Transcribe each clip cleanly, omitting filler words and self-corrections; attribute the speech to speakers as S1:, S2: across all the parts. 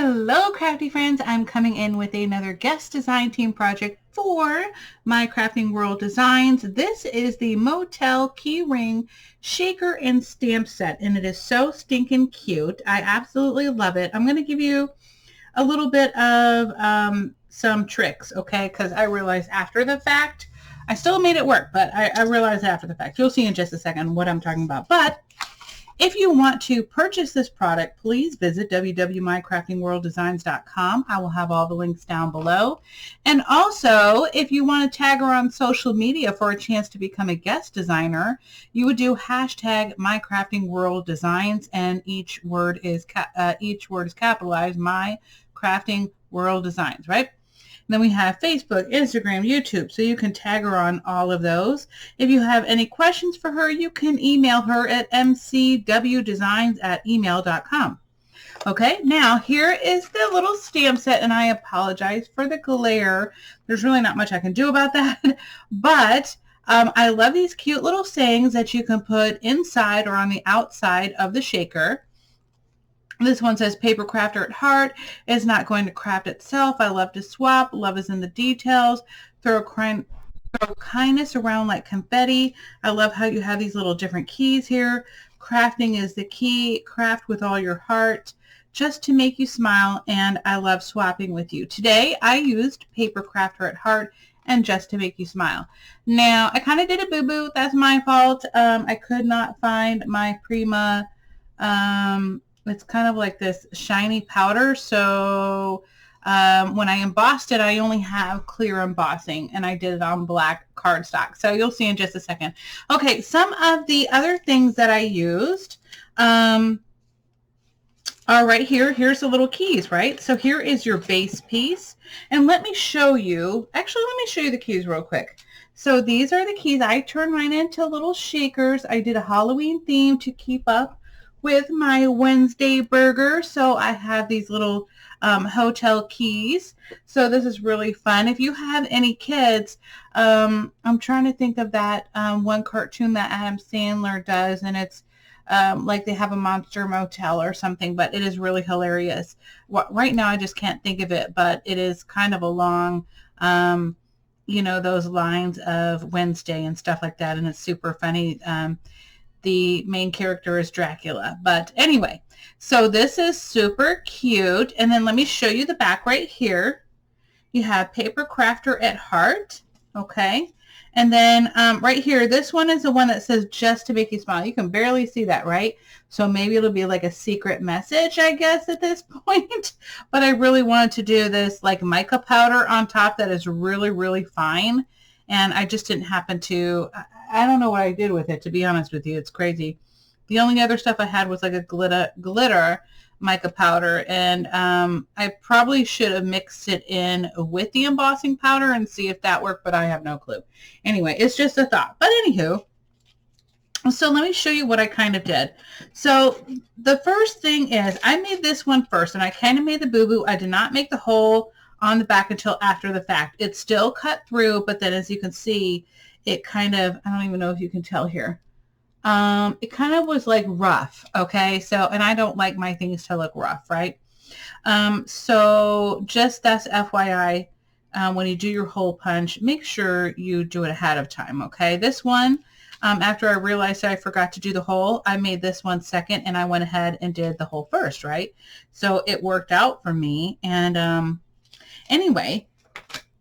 S1: Hello crafty friends, I'm coming in with another guest design team project for my Crafting World Designs. This is the Motel Keyring Shaker and Stamp Set, and it is so stinking cute. I absolutely love it. I'm going to give you a little bit of some tricks, okay, because I realized after the fact, I still made it work, but I realized after the fact. You'll see in just a second what I'm talking about. But if you want to purchase this product, please visit www.mycraftingworlddesigns.com. I will have all the links down below. And also, if you want to tag her on social media for a chance to become a guest designer, you would do hashtag mycraftingworlddesigns, and each word is capitalized, My Crafting World Designs, right? Then we have Facebook, Instagram, YouTube, so you can tag her on all of those. If you have any questions for her, you can email her at mcwdesigns@email.com. Okay, now here is the little stamp set, and I apologize for the glare. There's really not much I can do about that, but I love these cute little sayings that you can put inside or on the outside of the shaker. This one says, paper crafter at heart, is not going to craft itself. I love to swap. Love is in the details. Throw kindness around like confetti. I love how you have these little different keys here. Crafting is the key. Craft with all your heart, just to make you smile, and I love swapping with you. Today, I used paper crafter at heart and just to make you smile. Now, I kind of did a boo-boo. That's my fault. I could not find my Prima it's kind of like this shiny powder, so when I embossed it, I only have clear embossing, and I did it on black cardstock, so you'll see in just a second. Okay, some of the other things that I used are right here. Here's the little keys, right? So here is your base piece, and let me show you, actually let me show you the keys real quick. So these are the keys. I turned mine into little shakers. I did a Halloween theme to keep up with my Wednesday burger, so I have these little hotel keys. So this is really fun. If you have any kids, I'm trying to think of that one cartoon that Adam Sandler does, and it's like they have a monster motel or something, but it is really hilarious. Right now I just can't think of it, but it is kind of along you know, those lines of Wednesday and stuff like that, and it's super funny. The main character is Dracula. But anyway, so this is super cute. And then let me show you the back right here. You have paper crafter at heart. Okay. And then right here, this one is the one that says just to make you smile. You can barely see that, right? So maybe it'll be like a secret message, I guess, at this point. But I really wanted to do this like mica powder on top that is really, really fine. And I just didn't happen to, I don't know what I did with it, to be honest with you. It's crazy. The only other stuff I had was like a glitter mica powder. And I probably should have mixed it in with the embossing powder and see if that worked, but I have no clue. Anyway, it's just a thought. But anywho, so let me show you what I kind of did. So the first thing is I made this one first, and I kind of made the boo-boo. I did not make the hole on the back until after the fact. It's still cut through, but then as you can see, it kind of, I don't even know if you can tell here. It kind of was like rough, okay? So, and I don't like my things to look rough, right? So just that's FYI, when you do your hole punch, make sure you do it ahead of time, okay? This one, after I realized I forgot to do the hole, I made this one second, and I went ahead and did the hole first, right? So it worked out for me, and anyway,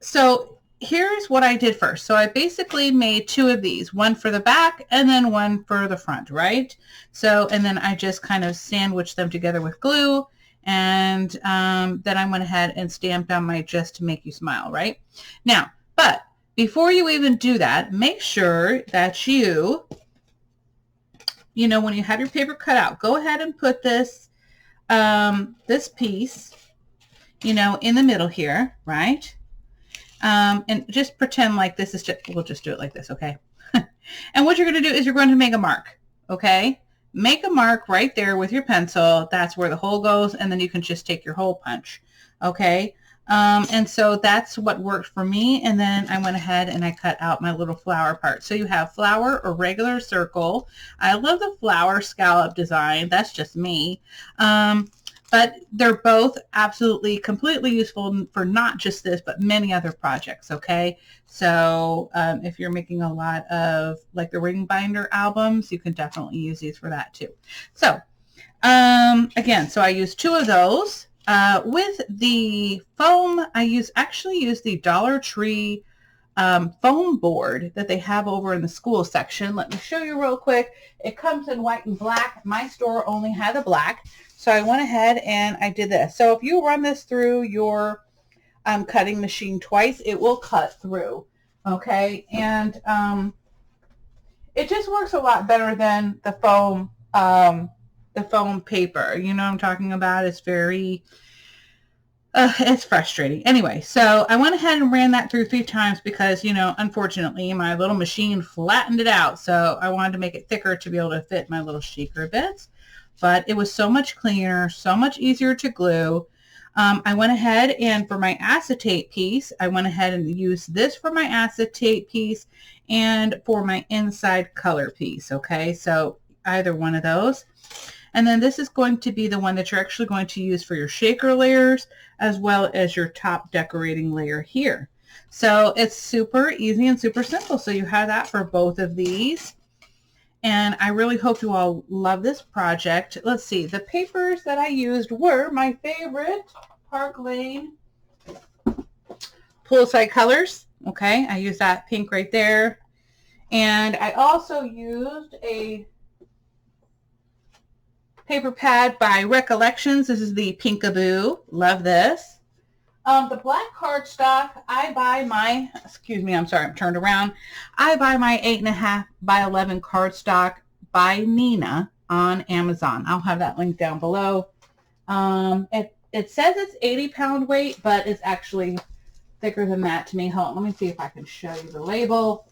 S1: so here's what I did first. So I basically made two of these, one for the back and then one for the front, right? So, and then I just kind of sandwiched them together with glue, and then I went ahead and stamped on my just to make you smile, right? Now, but before you even do that, make sure that you know, when you have your paper cut out, go ahead and put this, this piece, you know, in the middle here, right? And just pretend like this is just, we'll just do it like this, okay? And what you're going to do is you're going to make a mark, okay? Make a mark right there with your pencil. That's where the hole goes, and then you can just take your hole punch, okay? And so that's what worked for me, and then I went ahead and I cut out my little flower part. So you have flower or regular circle. I love the flower scallop design. That's just me. but they're both absolutely completely useful for not just this, but many other projects. Okay. So if you're making a lot of like the ring binder albums, you can definitely use these for that too. So again, so I used 2 of those. With the foam, I actually use the Dollar Tree foam board that they have over in the school section. Let me show you real quick. It comes in white and black. My store only had a black. So I went ahead and I did this. So if you run this through your cutting machine twice, it will cut through. Okay. And it just works a lot better than the foam paper. You know what I'm talking about? It's very, it's frustrating. Anyway, so I went ahead and ran that through 3 times because, you know, unfortunately my little machine flattened it out. So I wanted to make it thicker to be able to fit my little shaker bits. But it was so much cleaner, so much easier to glue. I went ahead and for my acetate piece, I went ahead and used this for my acetate piece and for my inside color piece. Okay, so either one of those. And then this is going to be the one that you're actually going to use for your shaker layers as well as your top decorating layer here. So it's super easy and super simple. So you have that for both of these. And I really hope you all love this project. Let's see, the papers that I used were my favorite Park Lane Poolside Colors. Okay, I used that pink right there. And I also used a paper pad by Recollections. This is the Pinkaboo. Love this. The black cardstock, I buy my, excuse me, I'm sorry, I'm turned around. I buy my 8.5 by 11 cardstock by Neenah on Amazon. I'll have that link down below. It says it's 80-pound weight, but it's actually thicker than that to me. Hold on, let me see if I can show you the label.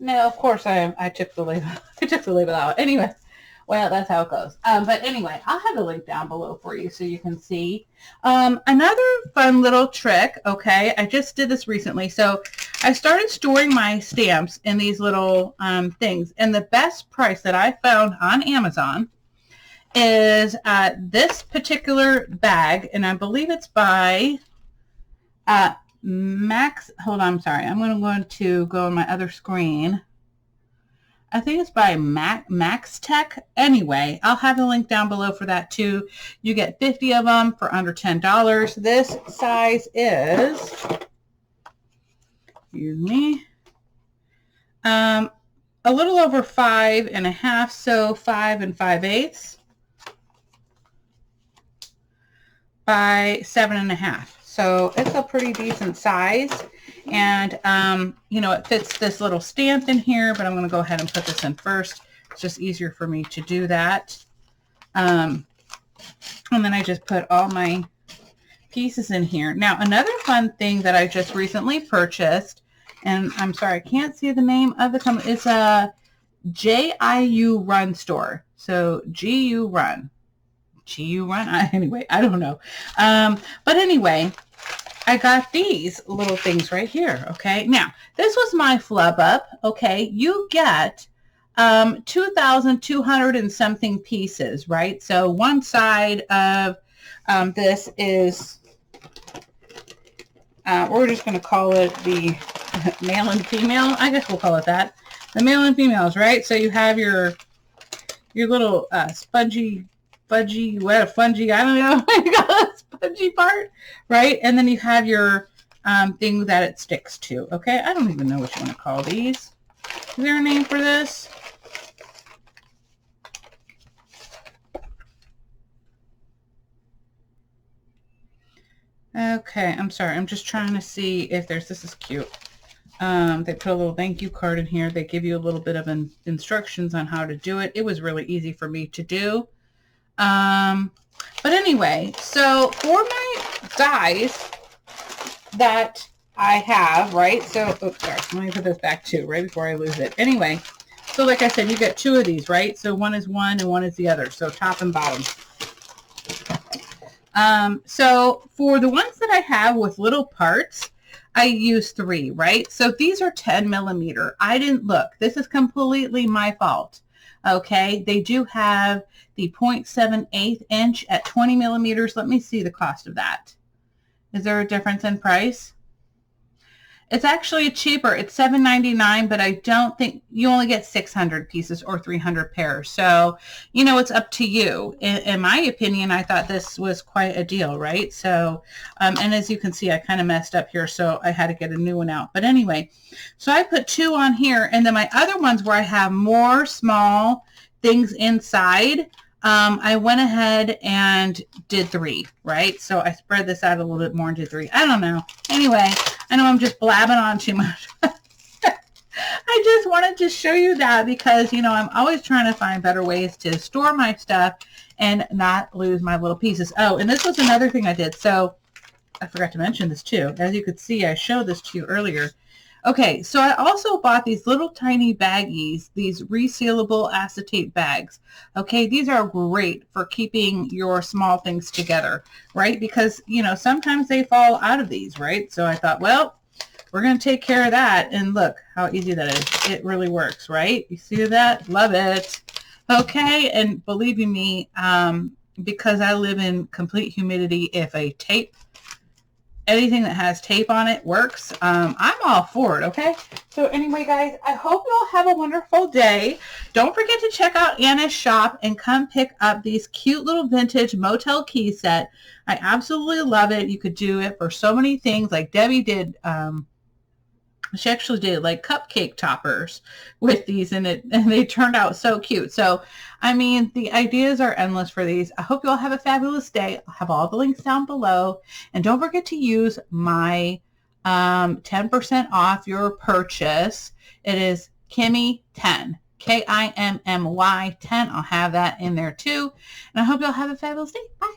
S1: No, of course I took the label. I took the label out. Anyway. Well, that's how it goes. But anyway, I'll have the link down below for you so you can see. Another fun little trick, okay, I just did this recently. So I started storing my stamps in these little things. And the best price that I found on Amazon is this particular bag. And I believe it's by Max. Hold on, I'm sorry. I'm going to go on my other screen. I think it's by Max Tech. Anyway, I'll have the link down below for that too. You get 50 of them for under $10. This size is, excuse me, a little over 5.5, so 5 5/8 by 7.5. So it's a pretty decent size. And, you know, it fits this little stamp in here, but I'm going to go ahead and put this in first. It's just easier for me to do that. And then I just put all my pieces in here. Now, another fun thing that I just recently purchased, and I'm sorry, I can't see the name of the company. It's a JIU Run store. So GU Run. GU Run? Anyway, I don't know. But anyway, I got these little things right here, okay? Now, this was my flub up, okay? You get 2,200 and something pieces, right? So one side of this is, we're just going to call it the male and female. I guess we'll call it that. The male and females, right? So you have your little spongy, fudgy, fungy, I don't know what you call it, spongy part, right? And then you have your thing that it sticks to, okay? I don't even know what you want to call these. Is there a name for this? Okay, I'm sorry. I'm just trying to see if there's, this is cute. They put a little thank you card in here. They give you a little bit of instructions on how to do it. It was really easy for me to do. But anyway, so for my dies that I have, right? So, oops, sorry. Let me put this back too, right before I lose it. Anyway, so like I said, you get 2 of these, right? So one is one and one is the other. So top and bottom. So for the ones that I have with little parts, I use 3, right? So these are 10 millimeter. I didn't look. This is completely my fault. Okay, they do have the 0.78 inch at 20 millimeters. Let me see the cost of that. Is there a difference in price? It's actually cheaper. It's $7.99, but I don't think you only get 600 pieces or 300 pairs. So, you know, it's up to you. In my opinion, I thought this was quite a deal, right? So, and as you can see, I kind of messed up here, so I had to get a new one out. But anyway, so I put 2 on here, and then my other ones where I have more small things inside, I went ahead and did 3, right? So I spread this out a little bit more and did 3. I don't know. Anyway, I know I'm just blabbing on too much. I just wanted to show you that because, you know, I'm always trying to find better ways to store my stuff and not lose my little pieces. Oh, and this was another thing I did. So I forgot to mention this too. As you could see, I showed this to you earlier. Okay, so I also bought these little tiny baggies, these resealable acetate bags. Okay, these are great for keeping your small things together, right? Because, you know, sometimes they fall out of these, right? So I thought, well, we're going to take care of that. And look how easy that is. It really works, right? You see that? Love it. Okay, and believe you me, because I live in complete humidity, if anything that has tape on it works, I'm all for it, okay? So anyway, guys, I hope you all have a wonderful day. Don't forget to check out Anna's shop and come pick up these cute little vintage motel key set. I absolutely love it. You could do it for so many things, like Debbie did. She actually did like cupcake toppers with these and they turned out so cute. So, I mean, the ideas are endless for these. I hope you all have a fabulous day. I'll have all the links down below. And don't forget to use my 10% off your purchase. It is Kimmy10. Kimmy 10. I'll have that in there too. And I hope you all have a fabulous day. Bye.